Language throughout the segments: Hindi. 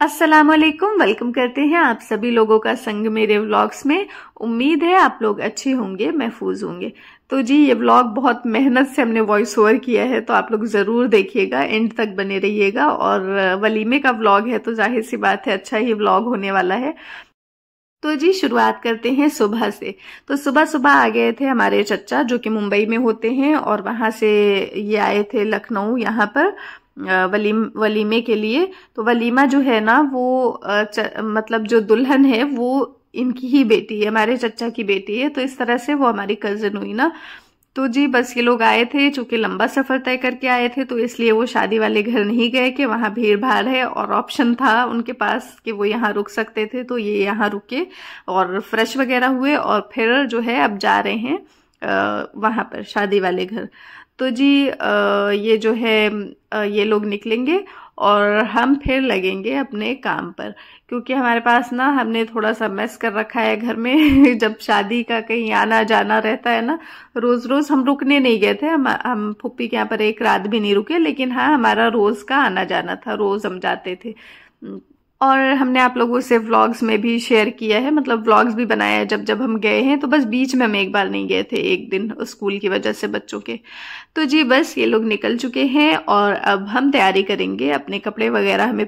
अस्सलाम वालेकुम। वेलकम करते हैं आप सभी लोगों का संग मेरे व्लॉग्स में। उम्मीद है आप लोग अच्छे होंगे, महफूज होंगे। तो जी ये व्लॉग बहुत मेहनत से हमने वॉइस ओवर किया है, तो आप लोग जरूर देखिएगा, एंड तक बने रहिएगा। और वलीमे का व्लॉग है तो जाहिर सी बात है अच्छा ही व्लॉग होने वाला है। तो जी शुरुआत करते हैं सुबह से। तो सुबह सुबह आ गए थे हमारे चचा जो कि मुंबई में होते हैं, और वहां से ये आए थे लखनऊ यहाँ पर वलीमे के लिए। तो वलीमा जो है ना वो मतलब जो दुल्हन है वो इनकी ही बेटी है, हमारे चचा की बेटी है, तो इस तरह से वो हमारी कजिन हुई ना। तो जी बस ये लोग आए थे, चूंकि लंबा सफर तय करके आए थे तो इसलिए वो शादी वाले घर नहीं गए कि वहां भीड़ भाड़ है, और ऑप्शन था उनके पास कि वो यहाँ रुक सकते थे, तो ये यहाँ रुके और फ्रेश वगैरह हुए और फिर जो है अब जा रहे हैं वहां पर शादी वाले घर। तो जी ये जो है ये लोग निकलेंगे और हम फिर लगेंगे अपने काम पर, क्योंकि हमारे पास ना हमने थोड़ा सा मेस कर रखा है घर में जब शादी का कहीं आना जाना रहता है ना, रोज रोज हम रुकने नहीं गए थे, हम फुप्पी के यहाँ पर एक रात भी नहीं रुके, लेकिन हाँ हमारा रोज का आना जाना था, रोज हम जाते थे। और हमने आप लोगों से व्लॉग्स में भी शेयर किया है, मतलब व्लॉग्स भी बनाया है जब जब हम गए हैं। तो बस बीच में हम एक बार नहीं गए थे, एक दिन स्कूल की वजह से बच्चों के। तो जी बस ये लोग निकल चुके हैं और अब हम तैयारी करेंगे, अपने कपड़े वगैरह हमें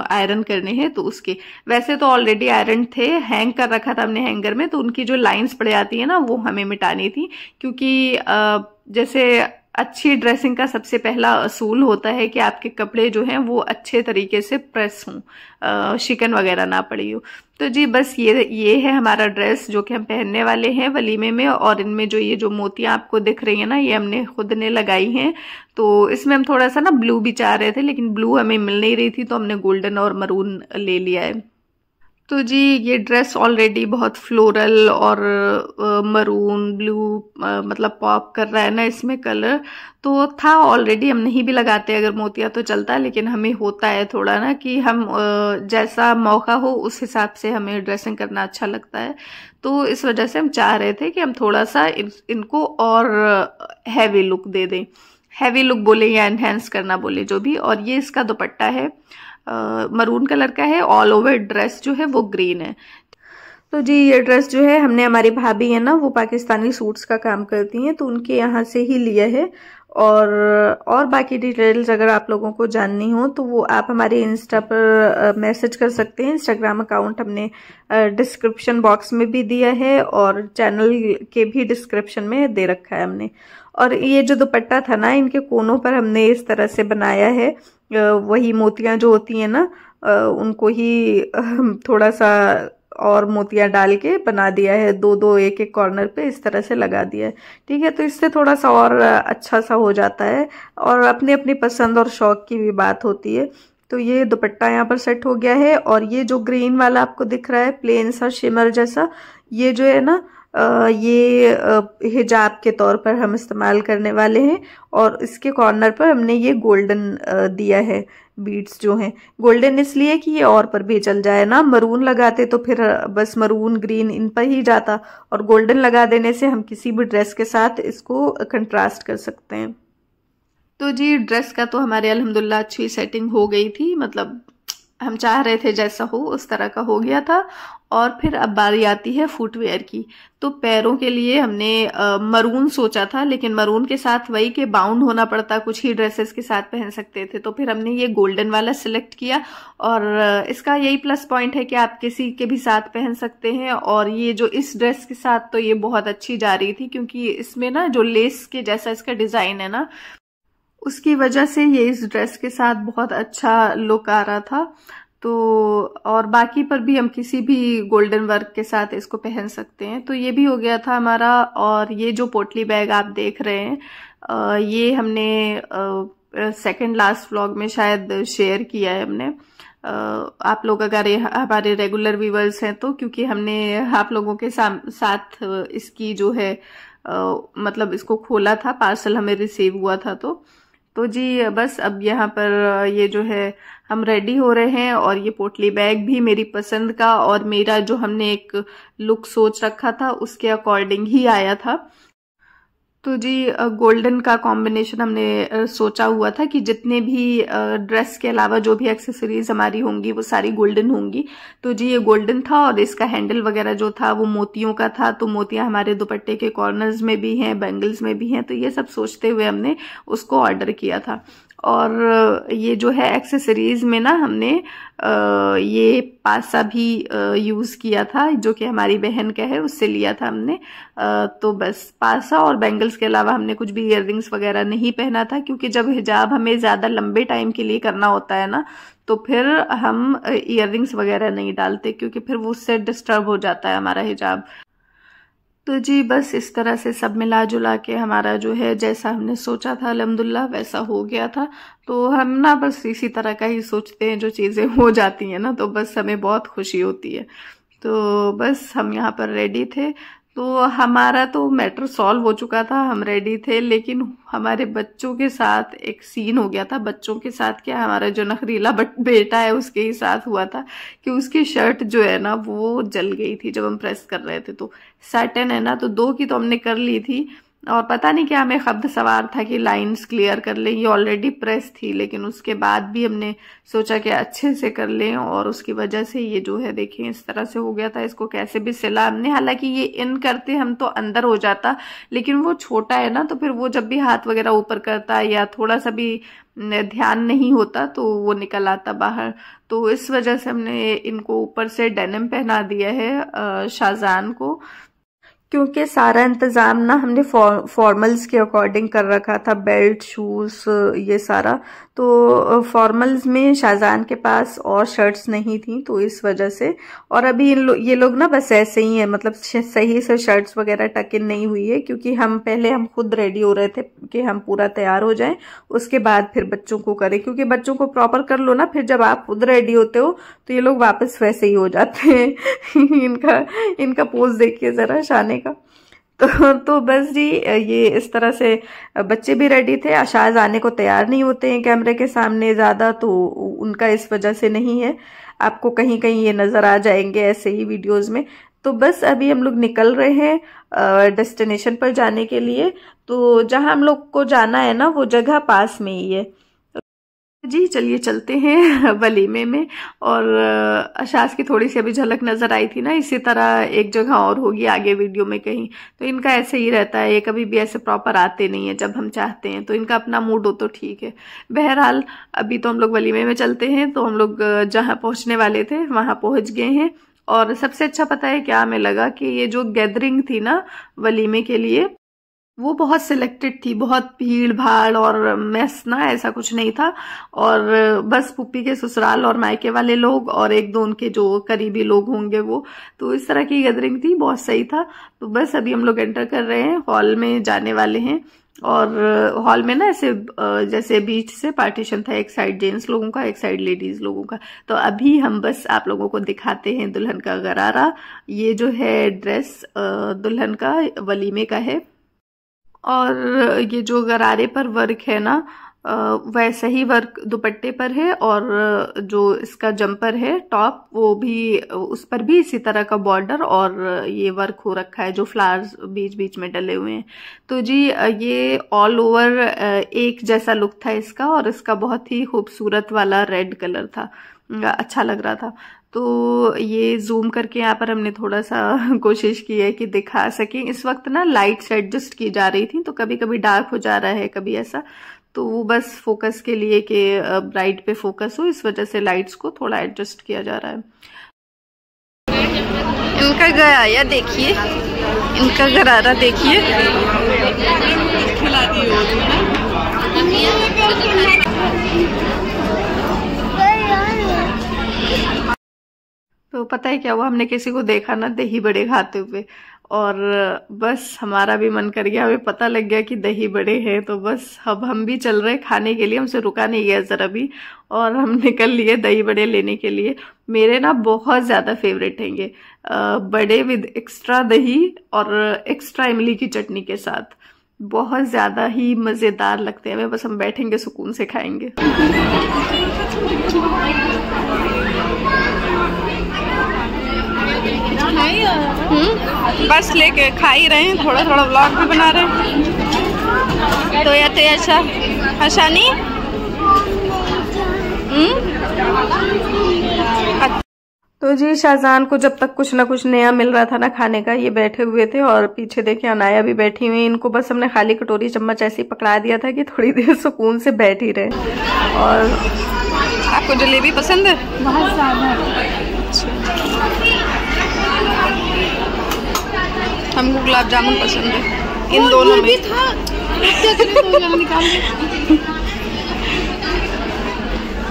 आयरन करने हैं। तो उसके वैसे तो ऑलरेडी आयरन थे, हैंग कर रखा था हमने हैंगर में, तो उनकी जो लाइंस पड़ जाती है ना वो हमें मिटानी थी, क्योंकि जैसे अच्छी ड्रेसिंग का सबसे पहला असूल होता है कि आपके कपड़े जो हैं वो अच्छे तरीके से प्रेस हों, शिकन वगैरह ना पड़ी हो। तो जी बस ये है हमारा ड्रेस जो कि हम पहनने वाले हैं वलीमे में। और इनमें जो ये जो मोतियां आपको दिख रही है ना, ये हमने खुद ने लगाई हैं। तो इसमें हम थोड़ा सा ना ब्लू भी चाह रहे थे, लेकिन ब्लू हमें मिल नहीं रही थी, तो हमने गोल्डन और मरून ले लिया है। तो जी ये ड्रेस ऑलरेडी बहुत फ्लोरल और मरून ब्लू मतलब पॉप कर रहा है ना इसमें कलर, तो था ऑलरेडी। हम नहीं भी लगाते अगर मोतिया तो चलता, लेकिन हमें होता है थोड़ा ना कि हम जैसा मौका हो उस हिसाब से हमें ड्रेसिंग करना अच्छा लगता है। तो इस वजह से हम चाह रहे थे कि हम थोड़ा सा इनको और हैवी लुक दे दें, हैवी लुक बोले या एनहेंस करना बोले जो भी। और ये इसका दुपट्टा है, मरून कलर का है, ऑल ओवर ड्रेस जो है वो ग्रीन है। तो जी ये ड्रेस जो है हमने, हमारी भाभी है ना वो पाकिस्तानी सूट्स का काम करती हैं, तो उनके यहाँ से ही लिया है। और बाकी डिटेल्स अगर आप लोगों को जाननी हो तो वो आप हमारे इंस्टा पर मैसेज कर सकते हैं। इंस्टाग्राम अकाउंट हमने डिस्क्रिप्शन बॉक्स में भी दिया है और चैनल के भी डिस्क्रिप्शन में दे रखा है हमने। और ये जो दुपट्टा था ना, इनके कोनों पर हमने इस तरह से बनाया है, वही मोतियां जो होती हैं ना उनको ही थोड़ा सा और मोतियां डाल के बना दिया है, दो दो एक एक कॉर्नर पे इस तरह से लगा दिया है। ठीक है, तो इससे थोड़ा सा और अच्छा सा हो जाता है, और अपनी अपनी पसंद और शौक की भी बात होती है। तो ये दुपट्टा यहाँ पर सेट हो गया है। और ये जो ग्रीन वाला आपको दिख रहा है प्लेन सा शिमर जैसा, ये जो है ना ये हिजाब के तौर पर हम इस्तेमाल करने वाले हैं। और इसके कॉर्नर पर हमने ये गोल्डन दिया है, बीड्स जो हैं गोल्डन इसलिए कि ये और पर भी चल जाए ना। मरून लगाते तो फिर बस मरून ग्रीन इन पर ही जाता, और गोल्डन लगा देने से हम किसी भी ड्रेस के साथ इसको कंट्रास्ट कर सकते हैं। तो जी ड्रेस का तो हमारे अल्हम्दुलिल्लाह अच्छी सेटिंग हो गई थी, मतलब हम चाह रहे थे जैसा हो उस तरह का हो गया था। और फिर अब बारी आती है फुटवेयर की। तो पैरों के लिए हमने मरून सोचा था, लेकिन मरून के साथ वही के बाउंड होना पड़ता, कुछ ही ड्रेसेस के साथ पहन सकते थे, तो फिर हमने ये गोल्डन वाला सिलेक्ट किया। और इसका यही प्लस पॉइंट है कि आप किसी के भी साथ पहन सकते हैं। और ये जो इस ड्रेस के साथ तो ये बहुत अच्छी जा रही थी, क्योंकि इसमें ना जो लेस के जैसा इसका डिजाइन है ना, उसकी वजह से ये इस ड्रेस के साथ बहुत अच्छा लुक आ रहा था। तो और बाकी पर भी हम किसी भी गोल्डन वर्क के साथ इसको पहन सकते हैं। तो ये भी हो गया था हमारा। और ये जो पोटली बैग आप देख रहे हैं, ये हमने सेकंड लास्ट व्लॉग में शायद शेयर किया है हमने। आप लोग अगर हमारे रेगुलर व्यूअर्स हैं तो, क्योंकि हमने आप लोगों के साथ इसकी जो है मतलब इसको खोला था, पार्सल हमें रिसीव हुआ था। तो जी बस अब यहाँ पर ये जो है हम रेडी हो रहे हैं। और ये पोटली बैग भी मेरी पसंद का और मेरा जो हमने एक लुक सोच रखा था उसके अकॉर्डिंग ही आया था। तो जी गोल्डन का कॉम्बिनेशन हमने सोचा हुआ था कि जितने भी ड्रेस के अलावा जो भी एक्सेसरीज हमारी होंगी वो सारी गोल्डन होंगी। तो जी ये गोल्डन था और इसका हैंडल वगैरह जो था वो मोतियों का था। तो मोतियां हमारे दुपट्टे के कॉर्नर्स में भी हैं, बैंगल्स में भी हैं। तो ये सब सोचते हुए हमने उसको ऑर्डर किया था। और ये जो है एक्सेसरीज में ना हमने ये पासा भी यूज किया था, जो कि हमारी बहन का है, उससे लिया था हमने। तो बस पासा और बैंगल्स के अलावा हमने कुछ भी इयररिंग्स वगैरह नहीं पहना था, क्योंकि जब हिजाब हमें ज्यादा लंबे टाइम के लिए करना होता है ना, तो फिर हम इयररिंग्स वगैरह नहीं डालते, क्योंकि फिर वो उससे डिस्टर्ब हो जाता है हमारा हिजाब। तो जी बस इस तरह से सब मिला जुला के हमारा जो है जैसा हमने सोचा था अल्हम्दुलिल्लाह वैसा हो गया था। तो हम ना बस इसी तरह का ही सोचते हैं, जो चीज़ें हो जाती हैं ना तो बस हमें बहुत खुशी होती है। तो बस हम यहाँ पर रेडी थे, तो हमारा तो मैटर सॉल्व हो चुका था, हम रेडी थे। लेकिन हमारे बच्चों के साथ एक सीन हो गया था। बच्चों के साथ क्या, हमारा जो नखरीला बेटा है उसके ही साथ हुआ था कि उसकी शर्ट जो है ना वो जल गई थी जब हम प्रेस कर रहे थे। तो सैटिन है ना, तो 2 की तो हमने कर ली थी, और पता नहीं क्या हमें खब्द सवार था कि लाइंस क्लियर कर लें, ये ऑलरेडी प्रेस थी। लेकिन उसके बाद भी हमने सोचा कि अच्छे से कर लें, और उसकी वजह से ये जो है देखें इस तरह से हो गया था। इसको कैसे भी सिला हमने, हालांकि ये इन करते हम तो अंदर हो जाता, लेकिन वो छोटा है ना, तो फिर वो जब भी हाथ वगैरह ऊपर करता या थोड़ा सा भी ध्यान नहीं होता तो वो निकल आता बाहर। तो इस वजह से हमने इनको ऊपर से डेनिम पहना दिया है शाहजान को, क्योंकि सारा इंतज़ाम ना हमने फॉर्मल्स के अकॉर्डिंग कर रखा था, बेल्ट, शूज़, ये सारा। तो फॉर्मल्स में शाहजान के पास और शर्ट्स नहीं थी, तो इस वजह से। और अभी ये लोग ना बस ऐसे ही है, मतलब सही से शर्ट्स वगैरह टक इन नहीं हुई है, क्योंकि हम खुद रेडी हो रहे थे कि हम पूरा तैयार हो जाएं, उसके बाद फिर बच्चों को करें। क्योंकि बच्चों को प्रॉपर कर लो ना, फिर जब आप खुद रेडी होते हो तो ये लोग वापस वैसे ही हो जाते हैं। इनका पोज देखिए जरा शाने का। तो बस जी ये इस तरह से बच्चे भी रेडी थे। आशाज आने को तैयार नहीं होते हैं कैमरे के सामने ज्यादा, तो उनका इस वजह से नहीं है, आपको कहीं कहीं ये नजर आ जाएंगे ऐसे ही वीडियोस में। तो बस अभी हम लोग निकल रहे हैं डेस्टिनेशन पर जाने के लिए। तो जहां हम लोग को जाना है ना वो जगह पास में ही है। जी चलिए चलते हैं वलीमे में। और अशाज की थोड़ी सी अभी झलक नजर आई थी ना, इसी तरह एक जगह और होगी आगे वीडियो में कहीं। तो इनका ऐसे ही रहता है, ये कभी भी ऐसे प्रॉपर आते नहीं है जब हम चाहते हैं, तो इनका अपना मूड हो तो ठीक है। बहरहाल अभी तो हम लोग वलीमे में चलते हैं। तो हम लोग जहाँ पहुंचने वाले थे वहां पहुंच गए हैं। और सबसे अच्छा पता है क्या हमें लगा, कि ये जो गैदरिंग थी ना वलीमे के लिए, वो बहुत सिलेक्टेड थी, बहुत भीड़ भाड़ और मैस ना, ऐसा कुछ नहीं था। और बस पुप्पी के ससुराल और मायके वाले लोग और 1-2 उनके जो करीबी लोग होंगे वो, तो इस तरह की गैदरिंग थी, बहुत सही था। तो बस अभी हम लोग एंटर कर रहे हैं, हॉल में जाने वाले हैं। और हॉल में ना ऐसे जैसे बीच से पार्टीशन था, एक साइड जेंट्स लोगों का, एक साइड लेडीज लोगों का। तो अभी हम बस आप लोगों को दिखाते हैं दुल्हन का गरारा। ये जो है ड्रेस दुल्हन का वलीमे का है, और ये जो गरारे पर वर्क है ना वैसा ही वर्क दुपट्टे पर है। और जो इसका जंपर है टॉप, वो भी उस पर भी इसी तरह का बॉर्डर और ये वर्क हो रखा है, जो फ्लावर्स बीच बीच में डले हुए हैं। तो जी ये ऑल ओवर एक जैसा लुक था इसका, और इसका बहुत ही खूबसूरत वाला रेड कलर था, अच्छा लग रहा था। तो ये जूम करके यहाँ पर हमने थोड़ा सा कोशिश की है कि दिखा सके। इस वक्त ना लाइट्स एडजस्ट की जा रही थी, तो कभी कभी डार्क हो जा रहा है, कभी ऐसा। तो वो बस फोकस के लिए कि ब्राइट पे फोकस हो, इस वजह से लाइट्स को थोड़ा एडजस्ट किया जा रहा है। इनका गरारा देखिए, इनका गरारा देखिए। तो पता है क्या हुआ, हमने किसी को देखा ना दही बड़े खाते हुए, और बस हमारा भी मन कर गया, हमें पता लग गया कि दही बड़े हैं। तो बस अब हम भी चल रहे खाने के लिए, हमसे रुका नहीं गया जरा भी, और हम निकल लिए दही बड़े लेने के लिए। मेरे ना बहुत ज्यादा फेवरेट हैं ये बड़े, विद एक्स्ट्रा दही और एक्स्ट्रा इमली की चटनी के साथ, बहुत ज्यादा ही मजेदार लगते हैं। बस हम बैठेंगे सुकून से खाएंगे। बस लेके खा ही रहे हैं, थोड़ा थोड़ा व्लॉग भी बना रहे हैं। तो ये अच्छा हशानी तो जी शाहजहान को जब तक कुछ ना कुछ नया मिल रहा था ना खाने का, ये बैठे हुए थे और पीछे देखे अनाया भी बैठी हुई। इनको बस हमने खाली कटोरी चम्मच ऐसे ही पकड़ा दिया था कि थोड़ी देर सुकून से बैठ ही रहे। और आपको जलेबी पसंद है? बहुत ज़्यादा। हमको गुलाब जामुन पसंद है। इन दोनों में था।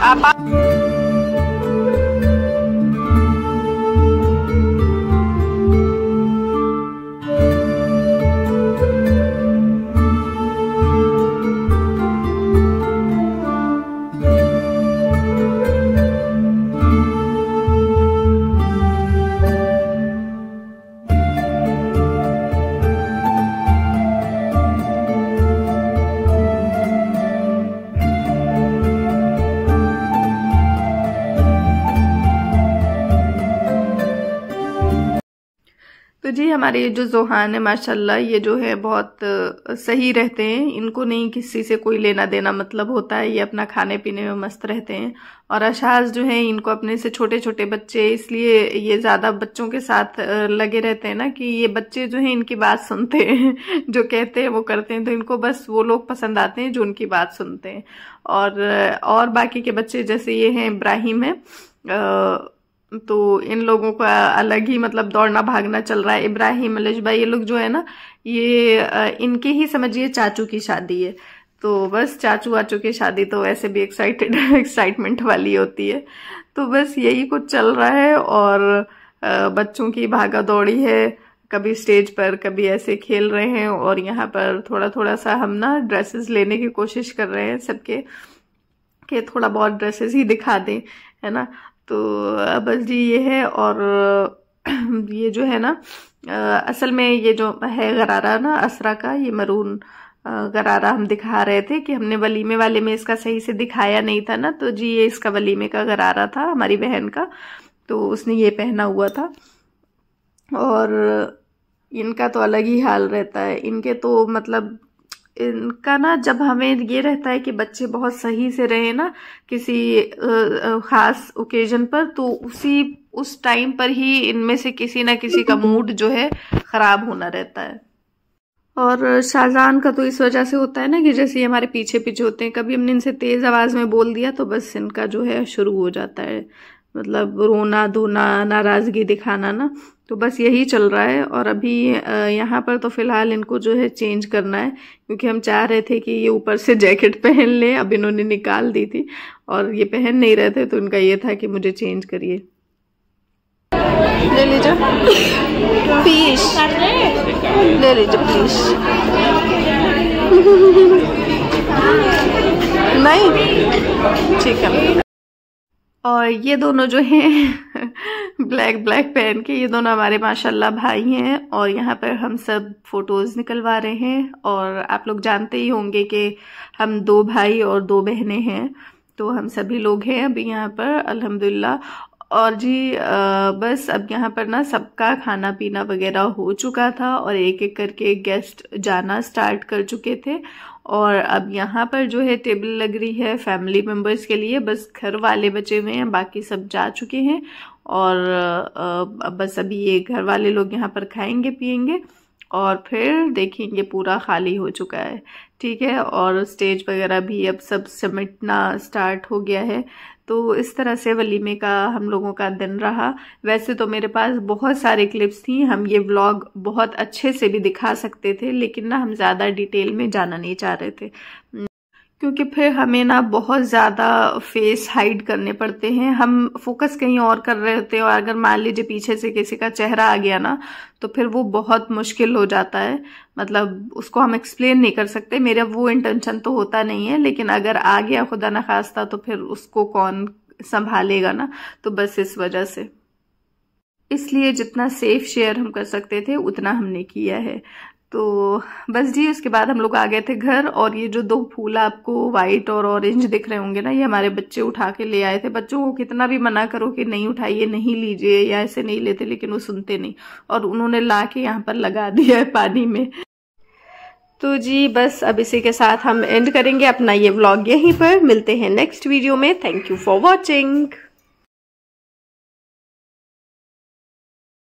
आप तो जी हमारे ये जो जोहान है माशाल्लाह, ये जो है बहुत सही रहते हैं। इनको नहीं किसी से कोई लेना देना मतलब होता है। ये अपना खाने पीने में मस्त रहते हैं। और अशाज जो है इनको अपने से छोटे छोटे बच्चे, इसलिए ये ज़्यादा बच्चों के साथ लगे रहते हैं ना, कि ये बच्चे जो हैं इनकी बात सुनते हैं जो कहते हैं वो करते हैं। तो इनको बस वो लोग पसंद आते हैं जो उनकी बात सुनते हैं। और बाकी के बच्चे जैसे ये हैं इब्राहिम है, तो इन लोगों का अलग ही मतलब दौड़ना भागना चल रहा है। इब्राहिम अलिशबा ये लोग जो है ना, ये इनके ही समझिए चाचू की शादी है। तो बस चाचू वाचू की शादी तो वैसे भी एक्साइटमेंट वाली होती है। तो बस यही कुछ चल रहा है। और बच्चों की भागा दौड़ी है, कभी स्टेज पर कभी ऐसे खेल रहे हैं। और यहाँ पर थोड़ा थोड़ा सा हम ना ड्रेसेस लेने की कोशिश कर रहे हैं सबके, कि थोड़ा बहुत ड्रेसेस ही दिखा दें, है ना। तो बस जी ये है। और ये जो है ना, असल में ये जो है गरारा ना असरा का, ये मरून गरारा हम दिखा रहे थे कि हमने वलीमे वाले में इसका सही से दिखाया नहीं था ना। तो जी ये इसका वलीमे का गरारा था हमारी बहन का, तो उसने ये पहना हुआ था। और इनका तो अलग ही हाल रहता है। इनके तो मतलब इनका ना, जब हमें ये रहता है कि बच्चे बहुत सही से रहे ना किसी खास ओकेजन पर, तो उस टाइम पर ही इनमें से किसी ना किसी का मूड जो है खराब होना रहता है। और शाहजहान का तो इस वजह से होता है ना कि जैसे ये हमारे पीछे पीछे होते हैं, कभी हमने इनसे तेज आवाज में बोल दिया तो बस इनका जो है शुरू हो जाता है, मतलब रोना धोना नाराजगी दिखाना ना। तो बस यही चल रहा है। और अभी यहाँ पर तो फिलहाल इनको जो है चेंज करना है, क्योंकि हम चाह रहे थे कि ये ऊपर से जैकेट पहन ले। अब इन्होंने निकाल दी थी और ये पहन नहीं रहे थे, तो इनका ये था कि मुझे चेंज करिए। ले लीजिए पीस, ले लीजिए प्लीज। नहीं ठीक है। और ये दोनों जो हैं ब्लैक पहन के, ये दोनों हमारे माशाल्लाह भाई हैं। और यहाँ पर हम सब फोटोज निकलवा रहे हैं। और आप लोग जानते ही होंगे कि हम 2 भाई और 2 बहनें हैं, तो हम सभी लोग हैं अभी यहाँ पर अल्हम्दुलिल्लाह। और जी बस अब यहाँ पर ना सबका खाना पीना वगैरह हो चुका था और एक एक करके गेस्ट जाना स्टार्ट कर चुके थे। और अब यहाँ पर जो है टेबल लग रही है फैमिली मेम्बर्स के लिए, बस घर वाले बचे हुए हैं, बाकी सब जा चुके हैं। और बस अभी ये घर वाले लोग यहाँ पर खाएंगे पिएंगे और फिर देखेंगे पूरा खाली हो चुका है, ठीक है। और स्टेज वगैरह भी अब सब समेटना स्टार्ट हो गया है। तो इस तरह से वलीमे का हम लोगों का दिन रहा। वैसे तो मेरे पास बहुत सारे क्लिप्स थी, हम ये व्लॉग बहुत अच्छे से भी दिखा सकते थे, लेकिन ना हम ज़्यादा डिटेल में जाना नहीं चाह रहे थे, क्योंकि फिर हमें ना बहुत ज़्यादा फेस हाइड करने पड़ते हैं। हम फोकस कहीं और कर रहे होते हैं और अगर मान लीजिए पीछे से किसी का चेहरा आ गया ना, तो फिर वो बहुत मुश्किल हो जाता है। मतलब उसको हम एक्सप्लेन नहीं कर सकते। मेरा वो इंटेंशन तो होता नहीं है, लेकिन अगर आ गया खुदा न खास्ता तो फिर उसको कौन संभालेगा ना। तो बस इस वजह से, इसलिए जितना सेफ शेयर हम कर सकते थे उतना हमने किया है। तो बस जी उसके बाद हम लोग आ गए थे घर। और ये जो 2 फूल आपको वाइट और ऑरेंज दिख रहे होंगे ना, ये हमारे बच्चे उठा के ले आए थे। बच्चों को कितना भी मना करो कि नहीं उठाइए, नहीं लीजिए या ऐसे नहीं लेते, लेकिन वो सुनते नहीं, और उन्होंने ला के यहाँ पर लगा दिया है पानी में। तो जी बस अब इसी के साथ हम एंड करेंगे अपना ये व्लॉग यहीं पर। मिलते हैं नेक्स्ट वीडियो में। Thank you for watching.